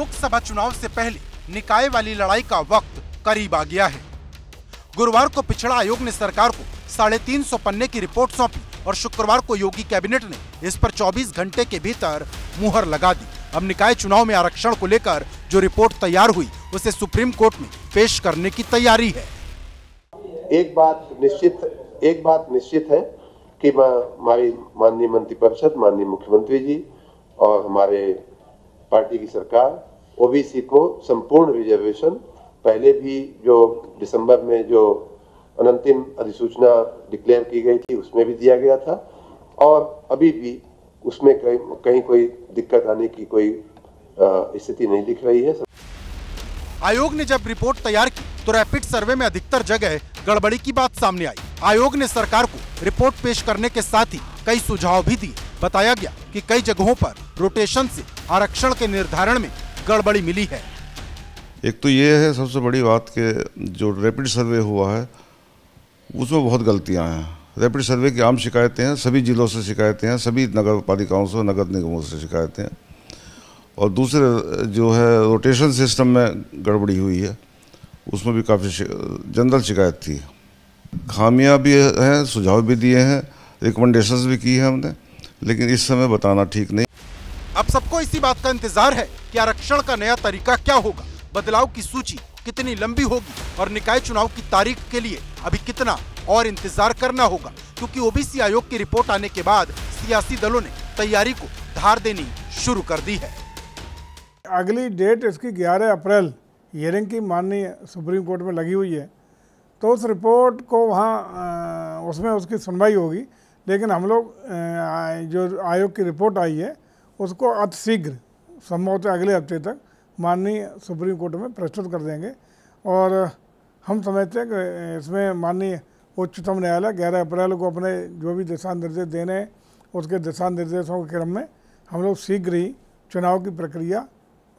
लोकसभा चुनाव से पहले निकाय वाली लड़ाई का वक्त करीब आ गया है। गुरुवार को पिछड़ा आयोग ने सरकार को 350 पन्ने की रिपोर्ट सौंपी और शुक्रवार को योगी कैबिनेट ने इस पर 24 घंटे के भीतर मुहर लगा दी। अब निकाय चुनाव में आरक्षण को लेकर जो रिपोर्ट तैयार हुई उसे सुप्रीम कोर्ट में पेश करने की तैयारी है। एक बात निश्चित है कि हमारी माननीय मंत्रिपरिषद, माननीय मुख्यमंत्री जी और हमारे पार्टी की सरकार ओबीसी को संपूर्ण रिजर्वेशन, पहले भी जो दिसंबर में जो अंतिम अधिसूचना डिक्लेयर की गई थी उसमें भी दिया गया था और अभी भी उसमें कहीं कोई दिक्कत आने की कोई स्थिति नहीं दिख रही है। आयोग ने जब रिपोर्ट तैयार की तो रैपिड सर्वे में अधिकतर जगह गड़बड़ी की बात सामने आई। आयोग ने सरकार को रिपोर्ट पेश करने के साथ ही कई सुझाव भी दिए। बताया गया कि कई जगहों पर रोटेशन से आरक्षण के निर्धारण में गड़बड़ी मिली है। एक तो ये है सबसे बड़ी बात कि जो रैपिड सर्वे हुआ है उसमें बहुत गलतियां हैं। रैपिड सर्वे की आम शिकायतें हैं, सभी जिलों से शिकायतें हैं, सभी नगर पालिकाओं से, नगर निगमों से शिकायतें हैं। और दूसरे जो है रोटेशन सिस्टम में गड़बड़ी हुई है, उसमें भी काफ़ी जनरल शिकायत थी। खामियां भी हैं, सुझाव भी दिए हैं, रिकमेंडेशंस भी की है हमने, लेकिन इस समय बताना ठीक नहीं। अब सबको इसी बात का इंतजार है कि आरक्षण का नया तरीका क्या होगा, बदलाव की सूची कितनी लंबी होगी और निकाय चुनाव की तारीख के लिए अभी कितना और इंतजार करना होगा, क्योंकि ओबीसी आयोग की रिपोर्ट आने के बाद सियासी दलों ने तैयारी को धार देनी शुरू कर दी है। अगली डेट इसकी 11 अप्रैल हियरिंग की माननीय सुप्रीम कोर्ट में लगी हुई है, तो उस रिपोर्ट को वहाँ उसमें उसकी सुनवाई होगी। लेकिन हम लोग जो आयोग की रिपोर्ट आई है उसको अतिशीघ्र संभवतः अगले हफ्ते तक माननीय सुप्रीम कोर्ट में प्रस्तुत कर देंगे और हम समझते हैं कि इसमें माननीय उच्चतम न्यायालय 11 अप्रैल को अपने जो भी दिशा निर्देश देने हैं उसके दिशा निर्देशों के क्रम में हम लोग शीघ्र ही चुनाव की प्रक्रिया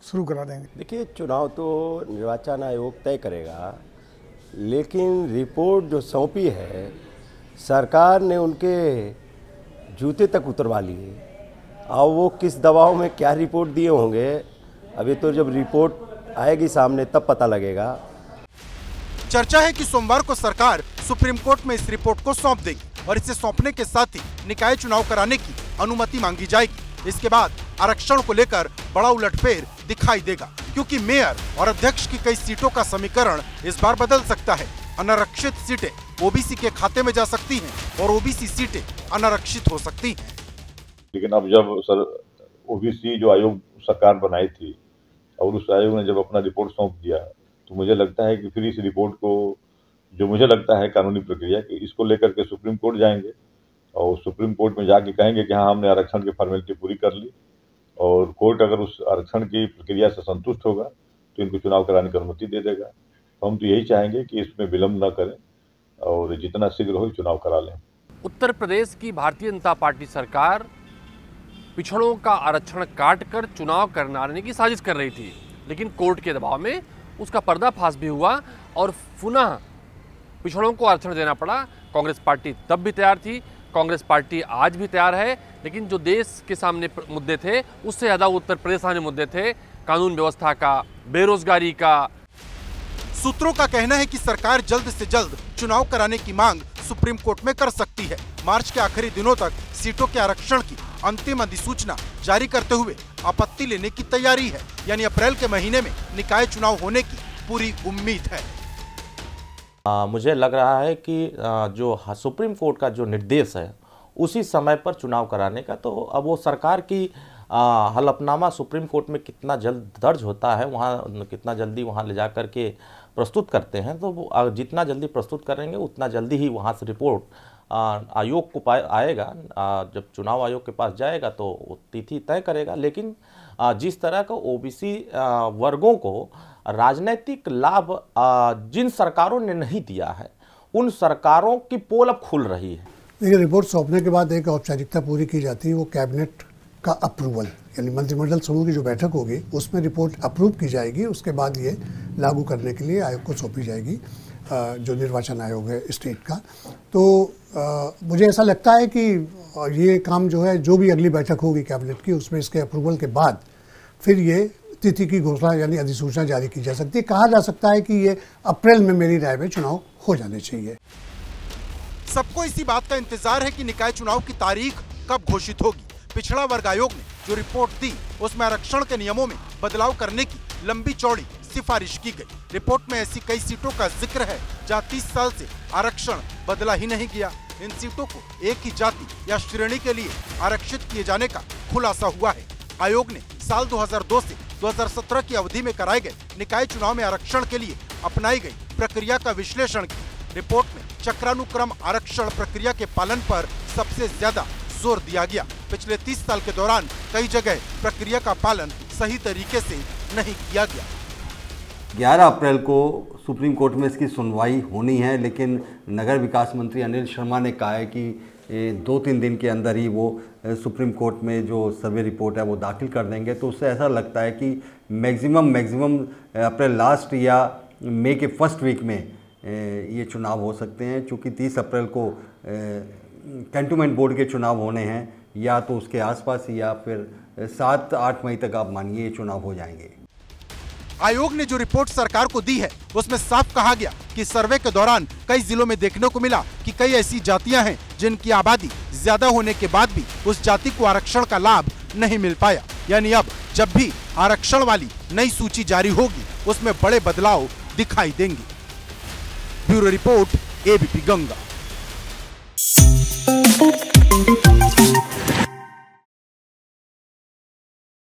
शुरू करा देंगे। देखिए, चुनाव तो निर्वाचन आयोग तय करेगा, लेकिन रिपोर्ट जो सौंपी है सरकार ने उनके जूते तक उतरवा लिए। अब वो किस दबाव में क्या रिपोर्ट दिए होंगे, अभी तो जब रिपोर्ट आएगी सामने तब पता लगेगा। चर्चा है कि सोमवार को सरकार सुप्रीम कोर्ट में इस रिपोर्ट को सौंप देगी और इसे सौंपने के साथ ही निकाय चुनाव कराने की अनुमति मांगी जाएगी। इसके बाद आरक्षण को लेकर बड़ा उलटफेर दिखाई देगा, क्योंकि मेयर और अध्यक्ष की कई सीटों का समीकरण इस बार बदल सकता है। अनारक्षित सीटें ओबीसी के खाते में जा सकती हैं और ओबीसी सीटें अनारक्षित हो सकती हैं। लेकिन अब जब ओबीसी जो आयोग सरकार बनाई थी और उस आयोग ने जब अपना रिपोर्ट सौंप दिया, तो मुझे लगता है कि फिर इस रिपोर्ट को, जो मुझे लगता है कानूनी प्रक्रिया कि इसको लेकर के सुप्रीम कोर्ट जाएंगे और सुप्रीम कोर्ट में जाके कहेंगे कि हाँ, हमने आरक्षण की फॉर्मेलिटी पूरी कर ली, और कोर्ट अगर उस आरक्षण की प्रक्रिया से संतुष्ट होगा तो इनको चुनाव कराने की अनुमति दे देगा। तो हम तो यही चाहेंगे कि इसमें विलंब न करें और जितना शीघ्र हो चुनाव करा लें। उत्तर प्रदेश की भारतीय जनता पार्टी सरकार पिछड़ों का आरक्षण काटकर चुनाव कराने की साजिश कर रही थी, लेकिन कोर्ट के दबाव में उसका पर्दाफाश भी हुआ और पुनः पिछड़ों को आरक्षण देना पड़ा। कांग्रेस पार्टी तब भी तैयार थी, कांग्रेस पार्टी आज भी तैयार है, लेकिन जो देश के सामने मुद्दे थे उससे ज़्यादा उत्तर प्रदेश सामने मुद्दे थे, कानून व्यवस्था का, बेरोजगारी का। सूत्रों का कहना है कि सरकार जल्द से जल्द चुनाव कराने की मांग सुप्रीम कोर्ट में कर सकती है। मार्च के आखिरी दिनों तक सीटों के आरक्षण की अंतिम अधिसूचना जारी करते हुए आपत्ति लेने की तैयारी है, यानी अप्रैल के महीने में निकाय चुनाव होने की पूरी उम्मीद है। मुझे लग रहा है कि जो सुप्रीम कोर्ट का जो निर्देश है उसी समय पर चुनाव कराने का, तो अब वो सरकार की हलफनामा सुप्रीम कोर्ट में कितना जल्द दर्ज होता है, वहाँ कितना जल्दी वहाँ ले जा कर के प्रस्तुत करते हैं, तो जितना जल्दी प्रस्तुत करेंगे उतना जल्दी ही वहाँ से रिपोर्ट आयोग को आएगा। जब चुनाव आयोग के पास जाएगा तो वो तिथि तय करेगा। लेकिन जिस तरह का ओबीसी वर्गों को राजनीतिक लाभ जिन सरकारों ने नहीं दिया है, उन सरकारों की पोल अब खुल रही है। देखिए, रिपोर्ट सौंपने के बाद एक औपचारिकता पूरी की जाती है, वो कैबिनेट का अप्रूवल, यानी मंत्रिमंडल समूह की जो बैठक होगी उसमें रिपोर्ट अप्रूव की जाएगी। उसके बाद ये लागू करने के लिए आयोग को सौंपी जाएगी, जो निर्वाचन आयोग है स्टेट का। तो मुझे ऐसा लगता है कि ये काम जो है, जो भी अगली बैठक होगी कैबिनेट की, उसमें इसके अप्रूवल के बाद फिर ये तिथि की घोषणा यानी अधिसूचना जारी की जा सकती है। कहा जा सकता है कि ये अप्रैल में मेरी राय में चुनाव हो जाने चाहिए। सबको इसी बात का इंतजार है कि निकाय चुनाव की तारीख कब घोषित होगी। पिछड़ा वर्ग आयोग ने जो रिपोर्ट दी उसमें आरक्षण के नियमों में बदलाव करने की लंबी चौड़ी सिफारिश की गई। रिपोर्ट में ऐसी कई सीटों का जिक्र है जहां 30 साल से आरक्षण बदला ही नहीं गया। इन सीटों को एक ही जाति या श्रेणी के लिए आरक्षित किए जाने का खुलासा हुआ है। आयोग ने साल 2002 से 2017 की अवधि में कराए गए निकाय चुनाव में आरक्षण के लिए अपनाई गई प्रक्रिया का विश्लेषण किया। रिपोर्ट में चक्रानुक्रम आरक्षण प्रक्रिया के पालन पर सबसे ज्यादा जोर दिया गया। पिछले 30 साल के दौरान कई जगह प्रक्रिया का पालन सही तरीके से नहीं किया गया। 11 अप्रैल को सुप्रीम कोर्ट में इसकी सुनवाई होनी है, लेकिन नगर विकास मंत्री अनिल शर्मा ने कहा है कि 2-3 दिन के अंदर ही वो सुप्रीम कोर्ट में जो सर्वे रिपोर्ट है वो दाखिल कर देंगे। तो उससे ऐसा लगता है कि मैक्सिमम अप्रैल लास्ट या मई के फर्स्ट वीक में ये चुनाव हो सकते हैं। चूँकि 30 अप्रैल को कैंटोनमेंट बोर्ड के चुनाव होने हैं, या तो उसके आसपास या फिर 7-8 मई तक आप मानिए ये चुनाव हो जाएंगे। आयोग ने जो रिपोर्ट सरकार को दी है उसमें साफ कहा गया कि सर्वे के दौरान कई जिलों में देखने को मिला कि कई ऐसी जातियां हैं जिनकी आबादी ज्यादा होने के बाद भी उस जाति को आरक्षण का लाभ नहीं मिल पाया। यानी अब जब भी आरक्षण वाली नई सूची जारी होगी उसमें बड़े बदलाव दिखाई देंगे। Bureau report, ABP Ganga.